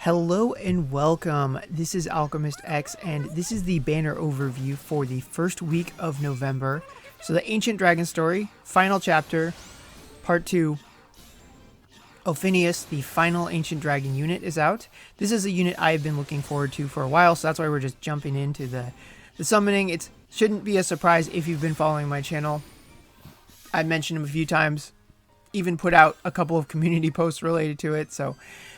Hello and welcome. This is Alchemist X, and this is the banner overview for the first week of November. So the Ancient Dragon Story, final chapter, part 2. Ophineus, the final Ancient Dragon unit, is out. This is a unit I've been looking forward to for a while, so that's why we're just jumping into the summoning. It shouldn't be a surprise if you've been following my channel. I've mentioned him a few times, even put out a couple of community posts related to it, so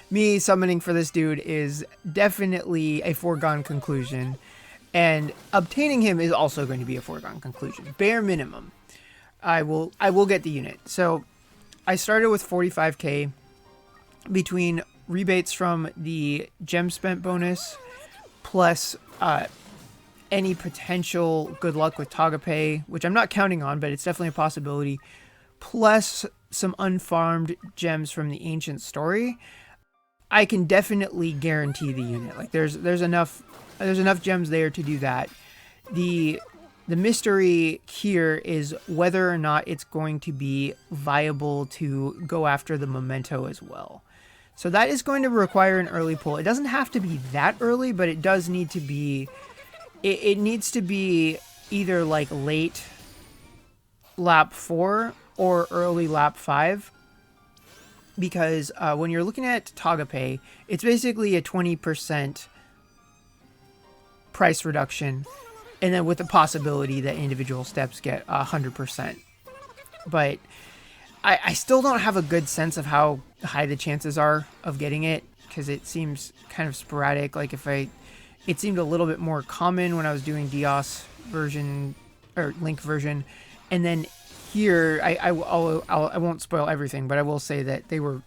me summoning for this dude is definitely a foregone conclusion, and obtaining him is also going to be a foregone conclusion. Bare minimum, I will get the unit. So I started with 45k between rebates from the gem spent bonus plus any potential good luck with TAGA pay, which I'm not counting on, but it's definitely a possibility, plus some unfarmed gems from the ancient story. I can definitely guarantee the unit. Like there's enough gems there to do that. The mystery here is whether or not it's going to be viable to go after the memento as well. So that is going to require an early pull. It doesn't have to be that early, but it does need to be. It needs to be either like late lap 4 or early lap 5. Because when you're looking at TAGA pay, it's basically a 20% price reduction, and then with the possibility that individual steps get 100%. But I still don't have a good sense of how high the chances are of getting it, because it seems kind of sporadic. Like it seemed a little bit more common when I was doing Dios version or Link version, and then here, I won't spoil everything, but I will say that they were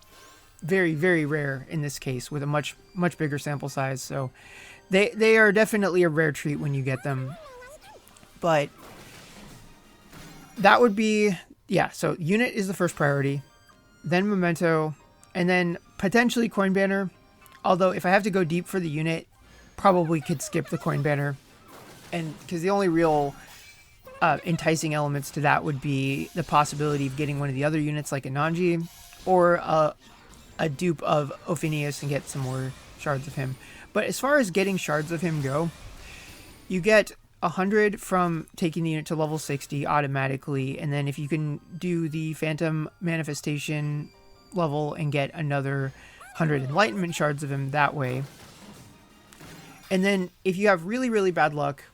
very, very rare in this case with a much bigger sample size. So they are definitely a rare treat when you get them. But that would be, yeah, so unit is the first priority, then memento, and then potentially coin banner. Although if I have to go deep for the unit, probably could skip the coin banner. And because the only real enticing elements to that would be the possibility of getting one of the other units like a Nanji, or a dupe of Ophineus and get some more shards of him. But as far as getting shards of him go, you get 100 from taking the unit to level 60 automatically, and then if you can do the Phantom Manifestation level and get another 100 Enlightenment shards of him that way. And then if you have really, really bad luck,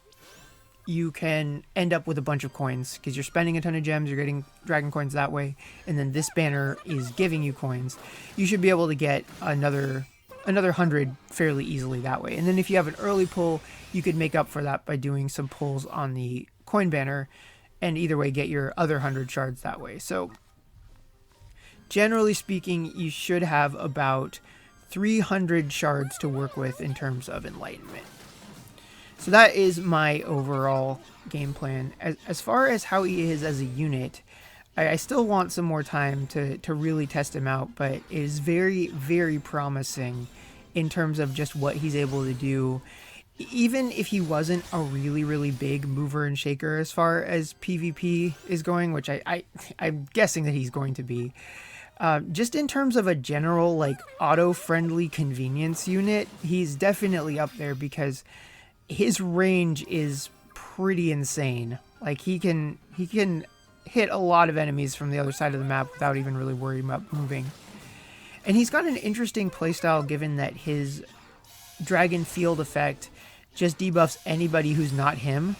you can end up with a bunch of coins because you're spending a ton of gems, you're getting dragon coins that way, and then this banner is giving you coins. You should be able to get another 100 fairly easily that way. And then if you have an early pull, you could make up for that by doing some pulls on the coin banner, and either way get your other 100 shards that way. So generally speaking, you should have about 300 shards to work with in terms of enlightenment. So that is my overall game plan. As far as how he is as a unit, I still want some more time to really test him out, but it is very, very promising in terms of just what he's able to do. Even if he wasn't a really, really big mover and shaker as far as PvP is going, which I'm guessing that he's going to be, just in terms of a general like auto-friendly convenience unit, he's definitely up there because his range is pretty insane. Like he can hit a lot of enemies from the other side of the map without even really worrying about moving. And he's got an interesting playstyle given that his Dragon Field effect just debuffs anybody who's not him.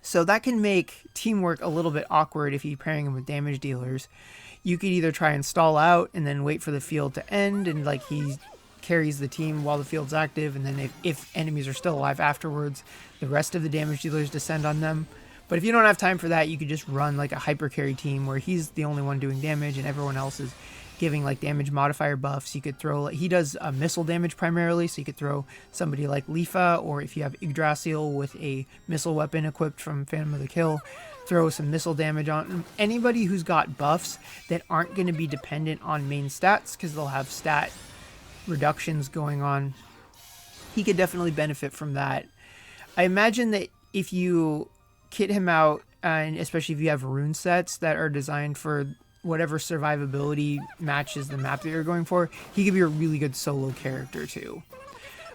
So that can make teamwork a little bit awkward if you're pairing him with damage dealers. You could either try and stall out and then wait for the field to end and like he carries the team while the field's active, and then if enemies are still alive afterwards, the rest of the damage dealers descend on them. But if you don't have time for that, you could just run like a hyper carry team where he's the only one doing damage and everyone else is giving like damage modifier buffs. You could throw, he does missile damage primarily, so you could throw somebody like Lifa, or if you have Yggdrasil with a missile weapon equipped from Phantom of the Kill, throw some missile damage on anybody who's got buffs that aren't going to be dependent on main stats because they'll have stat reductions going on. He could definitely benefit from that. I imagine that if you kit him out, and especially if you have rune sets that are designed for whatever survivability matches the map that you're going for, he could be a really good solo character too.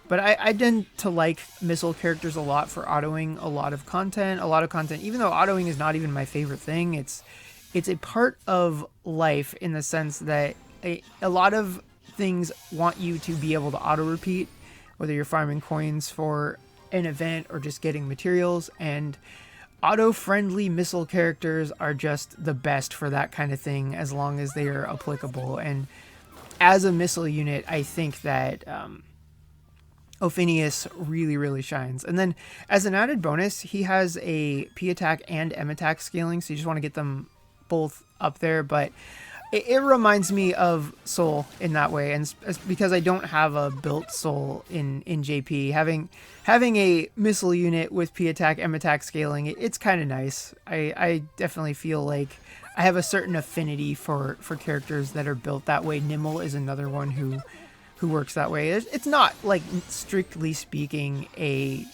But I tend to like missile characters a lot for autoing a lot of content. Even though autoing is not even my favorite thing, it's a part of life in the sense that a lot of things want you to be able to auto repeat, whether you're farming coins for an event or just getting materials, and auto-friendly missile characters are just the best for that kind of thing as long as they are applicable. And as a missile unit, I think that Ophineus really, really shines. And then as an added bonus, he has a P attack and M attack scaling, so you just want to get them both up there. But it reminds me of Soul in that way, and because I don't have a built Soul in JP, having a missile unit with P attack, M attack scaling, it's kind of nice. I definitely feel like I have a certain affinity for characters that are built that way. Nimble is another one who works that way. It's not, like, strictly speaking a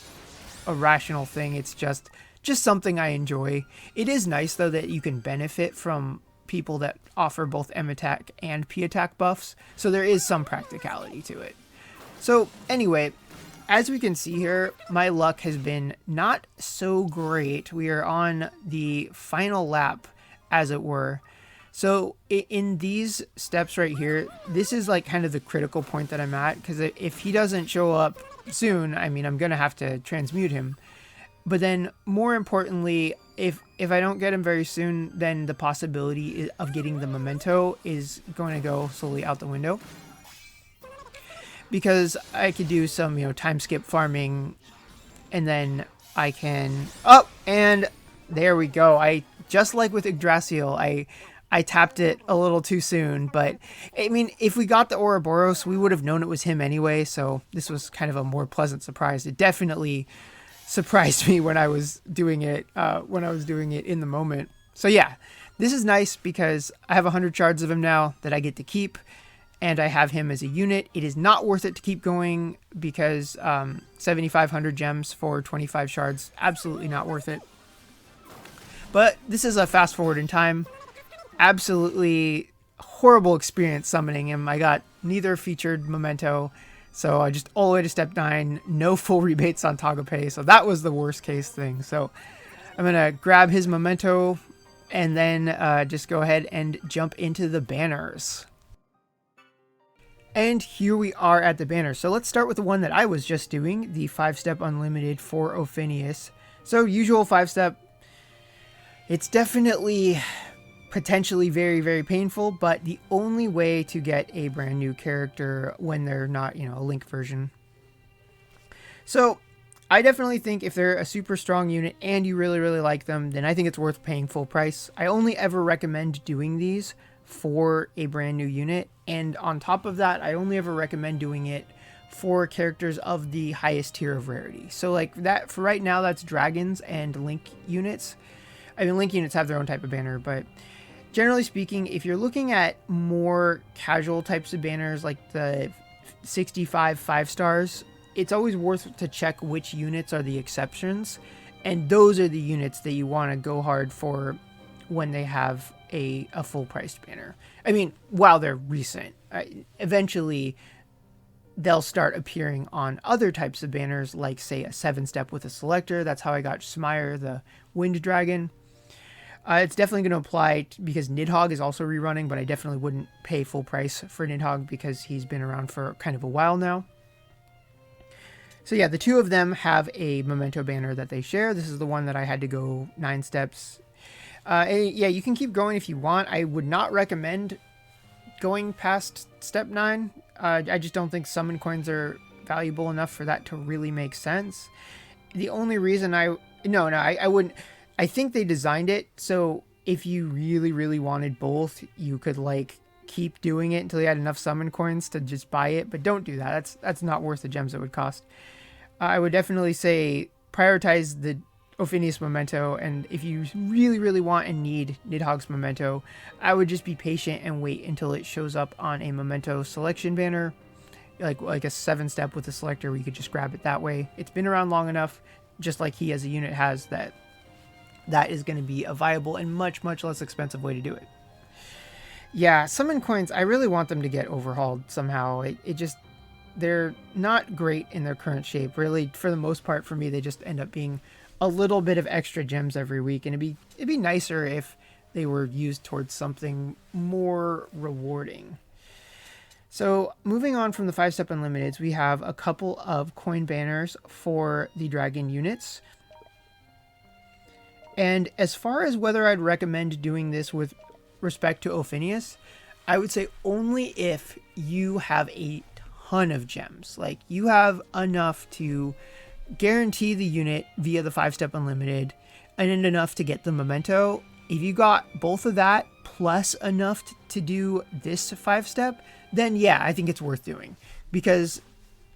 rational thing. It's just something I enjoy. It is nice though that you can benefit from people that offer both M attack and P attack buffs, so there is some practicality to it. So anyway, as we can see here, my luck has been not so great. We are on the final lap, as it were. So in these steps right here, this is like kind of the critical point that I'm at, because if he doesn't show up soon, I mean, I'm gonna have to transmute him. But then, more importantly, if I don't get him very soon, then the possibility of getting the memento is going to go slowly out the window. Because I could do some, time skip farming, and then I can... Oh, and there we go. Just like with Yggdrasil, I tapped it a little too soon. But, I mean, if we got the Ouroboros, we would have known it was him anyway, so this was kind of a more pleasant surprise. It definitely surprised me when I was doing it in the moment. So yeah, this is nice because I have 100 shards of him now that I get to keep, and I have him as a unit. It is not worth it to keep going because 7,500 gems for 25 shards, absolutely not worth it. But this is a fast forward in time. Absolutely horrible experience summoning him. I got neither featured memento, so I just all the way to step 9, no full rebates on TAGA pay, so that was the worst case thing. So I'm going to grab his memento and then just go ahead and jump into the banners. And here we are at the banner. So let's start with the one that I was just doing, the 5-step unlimited for Ophineus. So usual 5-step, it's definitely potentially very, very painful, but the only way to get a brand new character when they're not, a Link version. So I definitely think if they're a super strong unit and you really, really like them, then I think it's worth paying full price. I only ever recommend doing these for a brand new unit, and on top of that, I only ever recommend doing it for characters of the highest tier of rarity. So like that, for right now, that's dragons and Link units. I mean, Link units have their own type of banner, but generally speaking, if you're looking at more casual types of banners like the 65 5-stars, it's always worth to check which units are the exceptions, and those are the units that you want to go hard for when they have a full priced banner. I mean, while they're recent, eventually they'll start appearing on other types of banners, like say a 7-step with a selector. That's how I got Smire, the Wind Dragon. It's definitely going to apply because Nidhogg is also rerunning, but I definitely wouldn't pay full price for Nidhogg because he's been around for kind of a while now. So yeah, the two of them have a memento banner that they share. This is the one that I had to go 9 steps. Yeah, you can keep going if you want. I would not recommend going past step 9. I just don't think summon coins are valuable enough for that to really make sense. The only reason I wouldn't. I think they designed it so if you really, really wanted both, you could like keep doing it until you had enough summon coins to just buy it, but don't do that. That's not worth the gems it would cost. I would definitely say prioritize the Ophineus memento, and if you really, really want and need Nidhogg's memento, I would just be patient and wait until it shows up on a memento selection banner, like a 7-step with a selector where you could just grab it that way. It's been around long enough, just like he as a unit has, that is going to be a viable and much, much less expensive way to do it. Yeah, summon coins, I really want them to get overhauled somehow. It just, they're not great in their current shape. Really, for the most part, for me, they just end up being a little bit of extra gems every week, and it'd be nicer if they were used towards something more rewarding. So moving on from the 5-step unlimiteds, we have a couple of coin banners for the dragon units. And as far as whether I'd recommend doing this with respect to Ophineus, I would say only if you have a ton of gems. Like, you have enough to guarantee the unit via the 5-step unlimited and enough to get the memento. If you got both of that plus enough to do this 5-step, then yeah, I think it's worth doing, because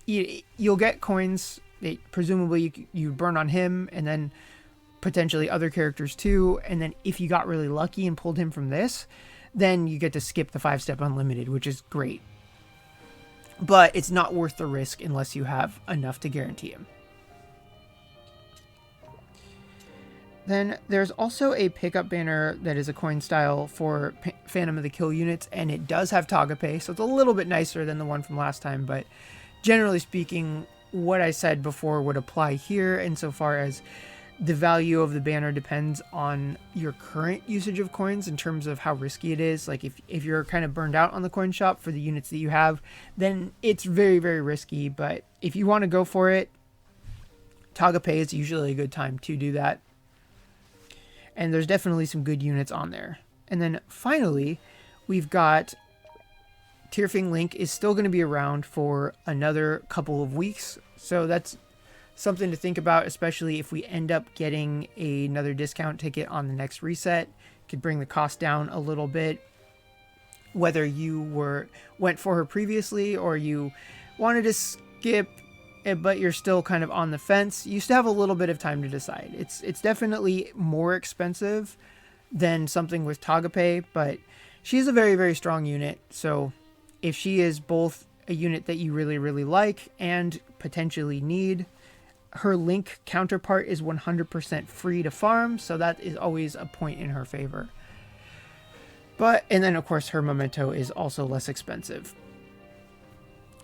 you'll get coins that presumably you burn on him, and then potentially other characters too. And then if you got really lucky and pulled him from this, then you get to skip the 5-step unlimited, which is great. But it's not worth the risk unless you have enough to guarantee him. Then there's also a pickup banner that is a coin style for Phantom of the Kill units, and it does have tagatame, so it's a little bit nicer than the one from last time, but generally speaking, what I said before would apply here, insofar as the value of the banner depends on your current usage of coins in terms of how risky it is. Like, if you're kind of burned out on the coin shop for the units that you have, then it's very, very risky. But if you want to go for it, tagatame is usually a good time to do that. And there's definitely some good units on there. And then finally, we've got Tearfing Link is still going to be around for another couple of weeks. So that's something to think about, especially if we end up getting another discount ticket on the next reset. Could bring the cost down a little bit. Whether you went for her previously or you wanted to skip, but you're still kind of on the fence, you still have a little bit of time to decide. It's definitely more expensive than something with tagatame, but she's a very, very strong unit. So if she is both a unit that you really, really like and potentially need, her Link counterpart is 100% free to farm, so that is always a point in her favor. And then of course her memento is also less expensive.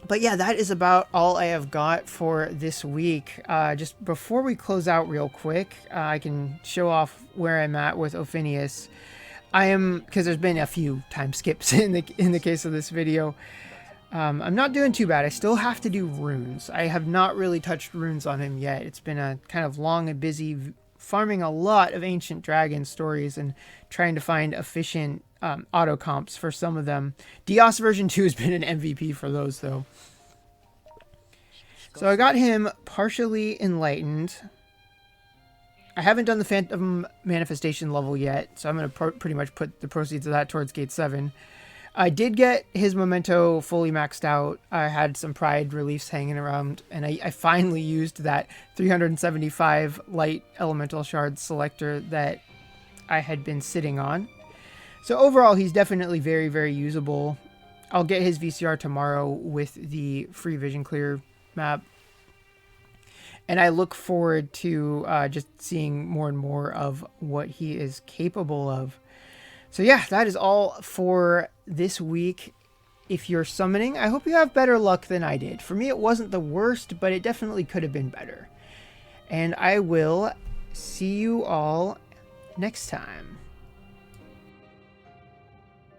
But yeah, that is about all I have got for this week. Just before we close out real quick, I can show off where I'm at with Ophineus. Because there's been a few time skips in the case of this video. I'm not doing too bad. I still have to do runes. I have not really touched runes on him yet. It's been a kind of long and busy farming a lot of ancient dragon stories and trying to find efficient auto comps for some of them. Dios version 2 has been an MVP for those, though. So I got him partially enlightened. I haven't done the Phantom Manifestation level yet, so I'm going to pretty much put the proceeds of that towards Gate 7. I did get his memento fully maxed out. I had some pride reliefs hanging around, and I finally used that 375 light elemental shard selector that I had been sitting on. So overall, he's definitely very, very usable. I'll get his VCR tomorrow with the free Vision Clear map. And I look forward to just seeing more and more of what he is capable of. So yeah, that is all for this week. If you're summoning, I hope you have better luck than I did. For me, it wasn't the worst, but it definitely could have been better. And I will see you all next time.